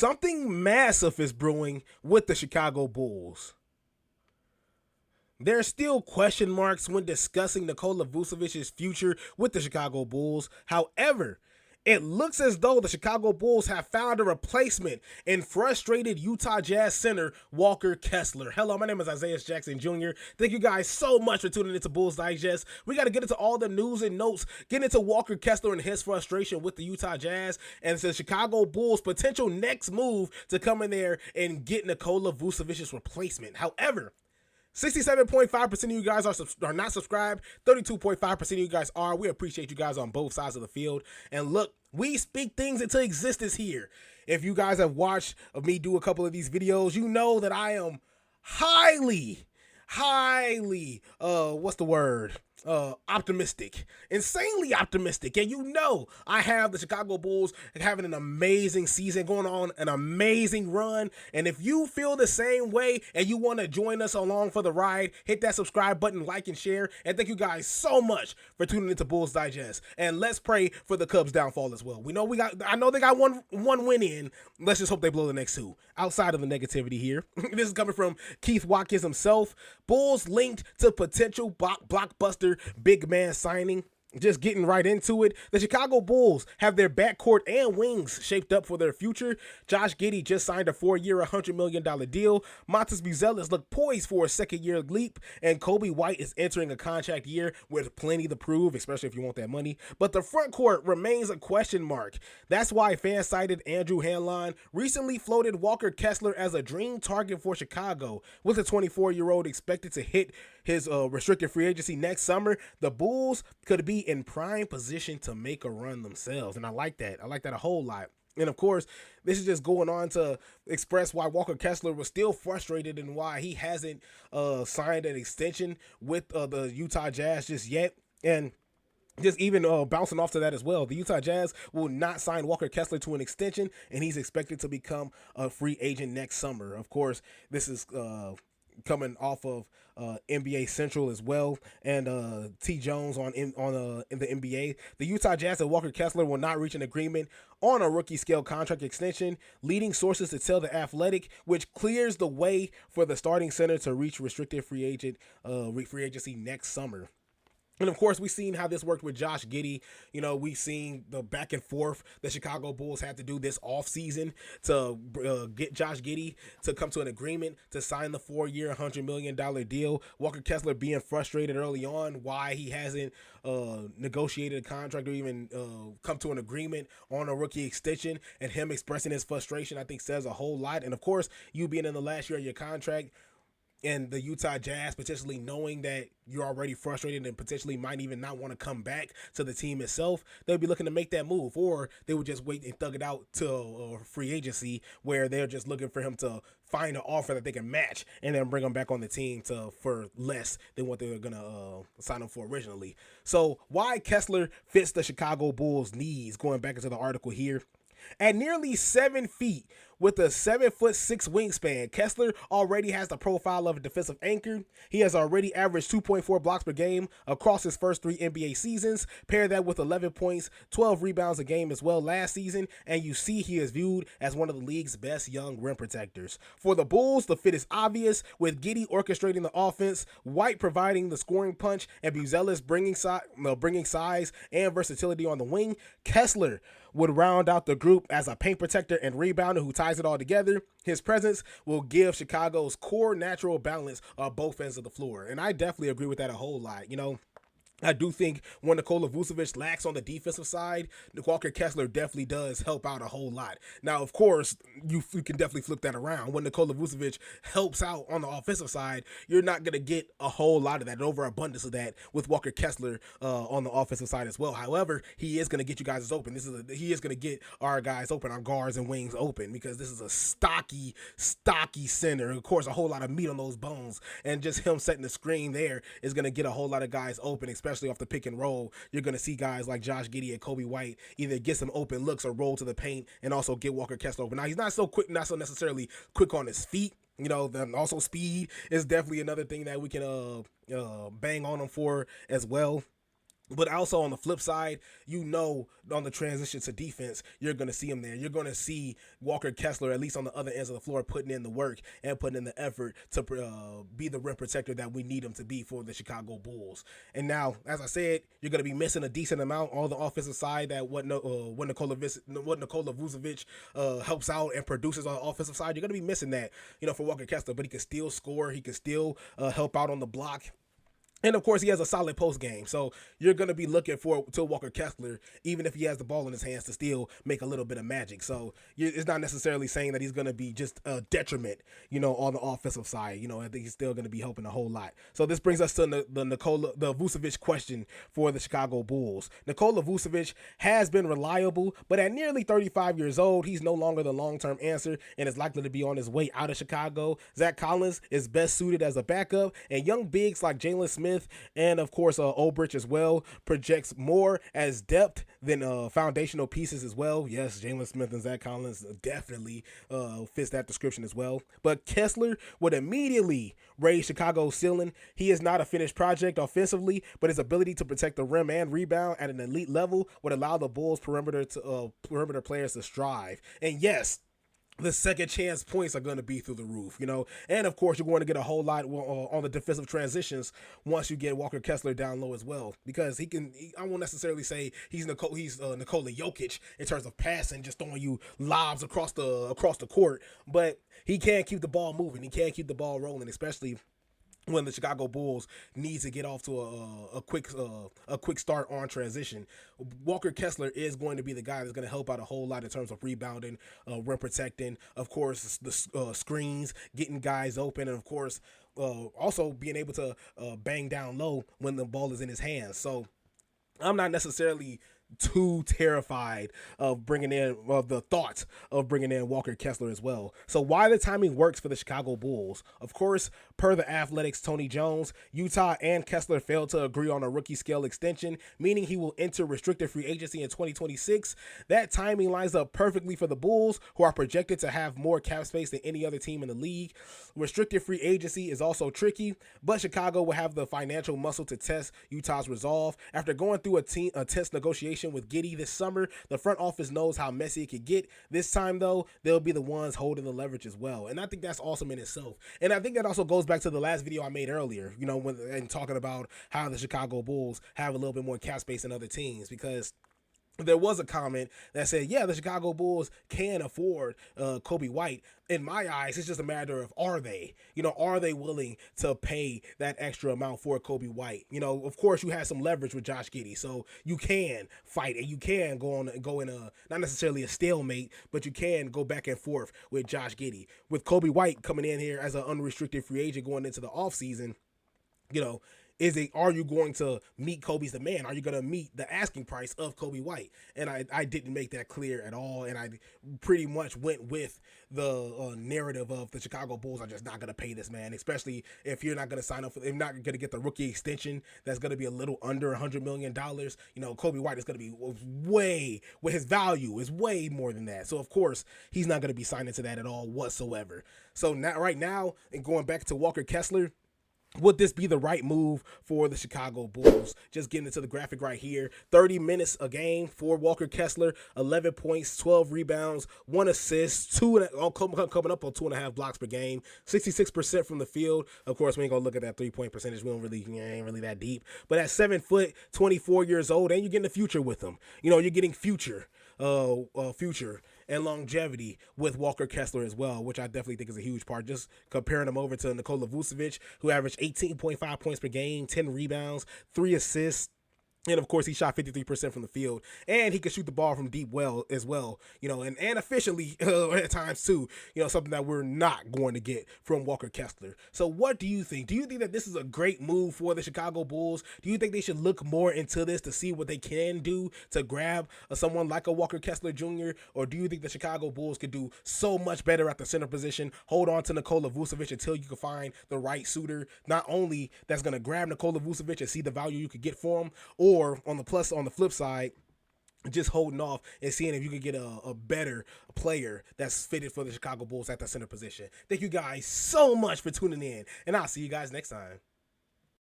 Something massive is brewing with the Chicago Bulls. There are still question marks when discussing Nikola Vucevic's future with the Chicago Bulls. However, it looks as though the Chicago Bulls have found a replacement in frustrated Utah Jazz center Walker Kessler. Hello, my name is Isaias Jackson Jr. Thank you guys so much for tuning into Bulls Digest. We got to get into all the news and notes, get into Walker Kessler and his frustration with the Utah Jazz, and the Chicago Bulls' potential next move to come in there and get Nikola Vucevic's replacement. However, 67.5% of you guys are not subscribed. 32.5% of you guys are. We appreciate you guys on both sides of the field. And look, we speak things into existence here. If you guys have watched me do a couple of these videos, you know that I am highly, optimistic, insanely optimistic. And you know, I have the Chicago Bulls having an amazing season, going on an amazing run. And if you feel the same way and you want to join us along for the ride, hit that subscribe button, like and share. And thank you guys so much for tuning into Bulls Digest. And let's pray for the Cubs' downfall as well. I know they got one win in. Let's just hope they blow the next two. Outside of the negativity here, this is coming from Keith Watkins himself. Bulls linked to potential blockbuster big man signing. Just getting right into it, the Chicago Bulls have their backcourt and wings shaped up for their future. Josh Giddey just signed a 4-year, $100 million deal. Buzelis look poised for a second-year leap, and Coby White is entering a contract year with plenty to prove, especially if you want that money. But the front court remains a question mark. That's why fan-sided Andrew Hanlon recently floated Walker Kessler as a dream target for Chicago. With the 24-year-old expected to hit his restricted free agency next summer, the Bulls could be in prime position to make a run themselves. And I like that. I like that a whole lot. And of course, this is just going on to express why Walker Kessler was still frustrated and why he hasn't signed an extension with the Utah Jazz just yet. And just even bouncing off to that as well, the Utah Jazz will not sign Walker Kessler to an extension, and he's expected to become a free agent next summer. Of course, this is coming off of NBA Central as well, and T. Jones in the NBA. The Utah Jazz and Walker Kessler will not reach an agreement on a rookie scale contract extension, leading sources to tell The Athletic, which clears the way for the starting center to reach restricted free agency next summer. And of course, we've seen how this worked with Josh Giddey. You know, we've seen the back and forth the Chicago Bulls had to do this offseason to get Josh Giddey to come to an agreement to sign the 4-year, $100 million deal. Walker Kessler being frustrated early on why he hasn't negotiated a contract or even come to an agreement on a rookie extension, and him expressing his frustration, I think, says a whole lot. And of course, you being in the last year of your contract, and the Utah Jazz potentially knowing that you're already frustrated and potentially might even not want to come back to the team itself, they'll be looking to make that move, or they would just wait and thug it out to free agency where they're just looking for him to find an offer that they can match and then bring him back on the team for less than what they were going to sign him for originally. So why Kessler fits the Chicago Bulls' needs, going back into the article here. At nearly 7 feet with a 7'6" wingspan, Kessler already has the profile of a defensive anchor. He has already averaged 2.4 blocks per game across his first 3 NBA seasons. Pair that with 11 points, 12 rebounds a game as well last season, and you see he is viewed as one of the league's best young rim protectors. For the Bulls, the fit is obvious, with Giddey orchestrating the offense, White providing the scoring punch, and Buzelis bringing size and versatility on the wing. Kessler would round out the group as a paint protector and rebounder who ties it all together. His presence will give Chicago's core natural balance on both ends of the floor. And I definitely agree with that a whole lot. You know, I do think when Nikola Vucevic lacks on the defensive side, Walker Kessler definitely does help out a whole lot. Now, of course, you can definitely flip that around. When Nikola Vucevic helps out on the offensive side, you're not going to get a whole lot of that, an overabundance of that with Walker Kessler on the offensive side as well. However, he is going to get you guys open. He is going to get our guys open, our guards and wings open, because this is a stocky center. Of course, a whole lot of meat on those bones, and just him setting the screen there is going to get a whole lot of guys open, especially off the pick and roll. You're going to see guys like Josh Giddey and Coby White either get some open looks or roll to the paint and also get Walker Kessler open. Now, he's not so necessarily quick on his feet. You know, then also speed is definitely another thing that we can bang on him for as well. But also on the flip side, on the transition to defense, you're going to see him there. You're going to see Walker Kessler, at least on the other ends of the floor, putting in the work and putting in the effort to be the rim protector that we need him to be for the Chicago Bulls. And now, as I said, you're going to be missing a decent amount on the offensive side that what Nikola Vucevic helps out and produces on the offensive side. You're going to be missing that, for Walker Kessler. But he can still score. He can still help out on the block. And of course, he has a solid post game, so you're gonna be looking to Walker Kessler, even if he has the ball in his hands, to still make a little bit of magic. So it's not necessarily saying that he's gonna be just a detriment, on the offensive side. I think he's still gonna be helping a whole lot. So this brings us to the Vucevic question for the Chicago Bulls. Nikola Vucevic has been reliable, but at nearly 35 years old, he's no longer the long-term answer and is likely to be on his way out of Chicago. Zach Collins is best suited as a backup, and young bigs like Jalen Smith and of course Olbrich as well projects more as depth than foundational pieces as well. Yes, Jalen Smith and Zach Collins definitely fits that description as well. But Kessler would immediately raise Chicago's ceiling. He is not a finished project offensively, but his ability to protect the rim and rebound at an elite level would allow the Bulls perimeter players to strive. And yes, the second chance points are going to be through the roof, and of course you're going to get a whole lot on the defensive transitions once you get Walker Kessler down low as well, because I won't necessarily say he's Nikola Jokic in terms of passing, just throwing you lobs across the court, but he can keep the ball moving, he can keep the ball rolling, especially when the Chicago Bulls need to get off to a quick start on transition. Walker Kessler is going to be the guy that's going to help out a whole lot in terms of rebounding, rim protecting, of course, the screens, getting guys open, and of course, also being able to bang down low when the ball is in his hands. So I'm not necessarily too terrified of the thought of bringing in Walker Kessler as well. So why the timing works for the Chicago Bulls? Of course, per the Athletic's Tony Jones, Utah and Kessler failed to agree on a rookie scale extension, meaning he will enter restricted free agency in 2026. That timing lines up perfectly for the Bulls, who are projected to have more cap space than any other team in the league. Restricted free agency is also tricky, but Chicago will have the financial muscle to test Utah's resolve. After going through a tense negotiation with Giddey this summer, the front office knows how messy it could get. This time, though, they'll be the ones holding the leverage as well. And I think that's awesome in itself. And I think that also goes back to the last video I made earlier, and talking about how the Chicago Bulls have a little bit more cap space than other teams, because there was a comment that said, yeah, the Chicago Bulls can afford Kobe White. In my eyes, it's just a matter of are they willing to pay that extra amount for Kobe White? Of course, you have some leverage with Josh Giddey, so you can fight and you can go in a not necessarily a stalemate, but you can go back and forth with Josh Giddey. With Kobe White coming in here as an unrestricted free agent going into the offseason, are you going to meet Kobe's demand? Are you going to meet the asking price of Kobe White? And I didn't make that clear at all. And I pretty much went with the narrative of the Chicago Bulls are just not going to pay this man, especially if you're not going to sign up if not going to get the rookie extension that's going to be a little under $100 million. Kobe White is going to be his value is way more than that. So of course he's not going to be signing to that at all whatsoever. So right now, and going back to Walker Kessler, would this be the right move for the Chicago Bulls? Just getting into the graphic right here. 30 minutes a game for Walker Kessler, 11 points, 12 rebounds, 1 assist, coming up on 2.5 blocks per game, 66% from the field. Of course, we ain't going to look at that 3-point percentage. We ain't really that deep. But at 7 foot, 24 years old, and you're getting the future with him. You're getting future and longevity with Walker Kessler as well, which I definitely think is a huge part. Just comparing him over to Nikola Vucevic, who averaged 18.5 points per game, 10 rebounds, 3 assists. And of course, he shot 53% from the field, and he could shoot the ball from deep well as well, and efficiently at times too, something that we're not going to get from Walker Kessler. So what do you think? Do you think that this is a great move for the Chicago Bulls? Do you think they should look more into this to see what they can do to grab someone like a Walker Kessler Jr.? Or do you think the Chicago Bulls could do so much better at the center position, hold on to Nikola Vucevic until you can find the right suitor, not only that's going to grab Nikola Vucevic and see the value you could get for him, or on the flip side, just holding off and seeing if you could get a better player that's fitted for the Chicago Bulls at the center position. Thank you guys so much for tuning in, and I'll see you guys next time.